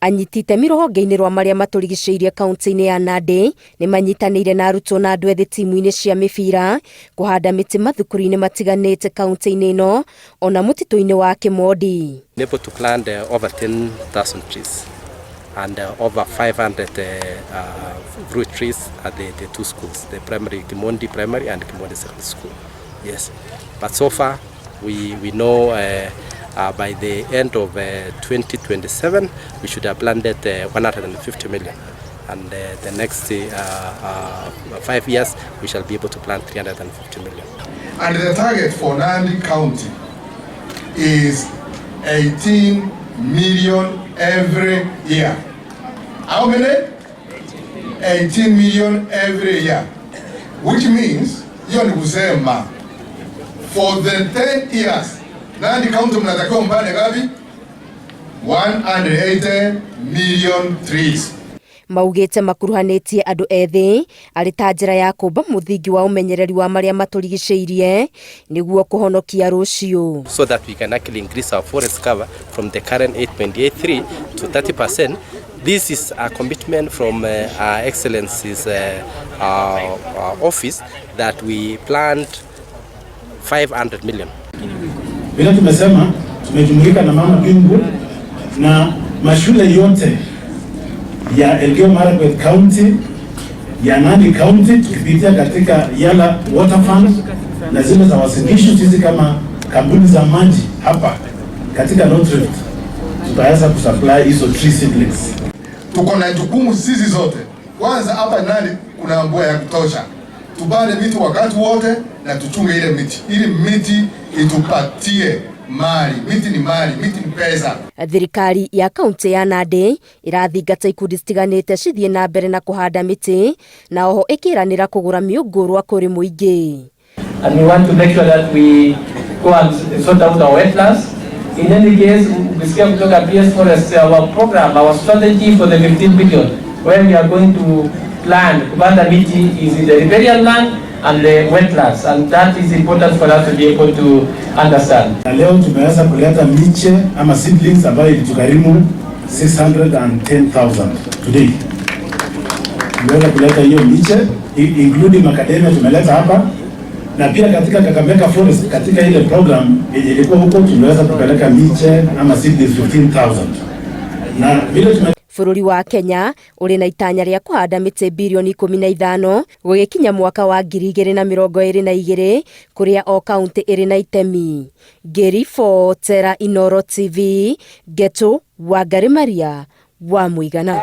Anyiti itemi rũhonge-inĩ rwa marĩa matũrigicĩirie kaunti-inĩ ya Nandi nĩ manyitanĩire na arutwo na andũ ethĩ timu-inĩ cia mĩbira kũhanda mĩtĩ mathukuru-inĩ matiganĩte kaunti-inĩ ĩno ona mũtitũ-inĩ wa Kĩmondi. Able to plant over 10,000 trees and over 500 fruit trees at the two schools, the primary Kimondi Primary and Kimondi Secondary School. Yes, but so far we know by the end of 2027 we should have planted 150 million, and the next 5 years we shall be able to plant 350 million. And the target for Nandi County is 18 million every year. How many? 18 million every year. Which means, for the 10 years, Nandi County mnatakiwa mpande ngapi? 180 million trees. Maugĩte makuruhanĩtie andũ ethĩ arĩ ta njĩra ya kũmba mũthingi wa ũmenyereri wa marĩa matũrigicĩirie nĩguo kũhonokia rũciũ. So that we can actually increase our forest cover from the current 8.83 to 30%. This is a commitment from our Excellency's office that we plant 500 million. Bila tumesema tumejumuika na mama bingu na mashule yote ya Elgeyo Marakwet County ya Nandi County tukipitia katika Yala Water Fund na zile za wasilisho sisi kama kampuni za maji hapa katika North Rift tutaweza kusupply hizo tree seedlings. Tuko na jukumu sisi zote. Kwanza hapa Nandi kuna mvua ya kutosha. Tupande miti wakati wote na tuchunge ile miti. Ili miti itupatie mali. Miti ni mali, miti ni pesa. Thirikari ya kaunti ya Nandi irathingata ikundi citiganĩte cithiĩ na mbere na kũhanda mĩtĩ na oho ĩkĩranĩra kũgũra mĩũngũrwa kũrĩ mũingĩ. And we want to make sure that we go and sort out our wetlands. In any case, ukisikia kutoka PS Forest, our program, our strategy for the 15 billion, where we are going to plant kupanda miti is in the riparian land and the wetlands, and that is important for us to be able to understand. Na leo tumeweza kuleta miche ama seedlings ambayo ilitugharimu 610,000 today. Tumeweza kuleta hiyo miche including macadamia tumeleta hapa, na pia katika Kakamega Forest katika ile program yenye ilikuwa huko tumeweza kupeleka miche ama seedlings 15,000. Na vile Bũrũri wa Kenya ũrĩ na itaanya rĩa kũhanda mĩtĩ bilioni 15 gũgĩkinya mwaka wa 2022 kũrĩa o kaunti ĩrĩ na itemi. Ngĩribotera Inooro TV, Geto Wangari Maria wa Mũigana.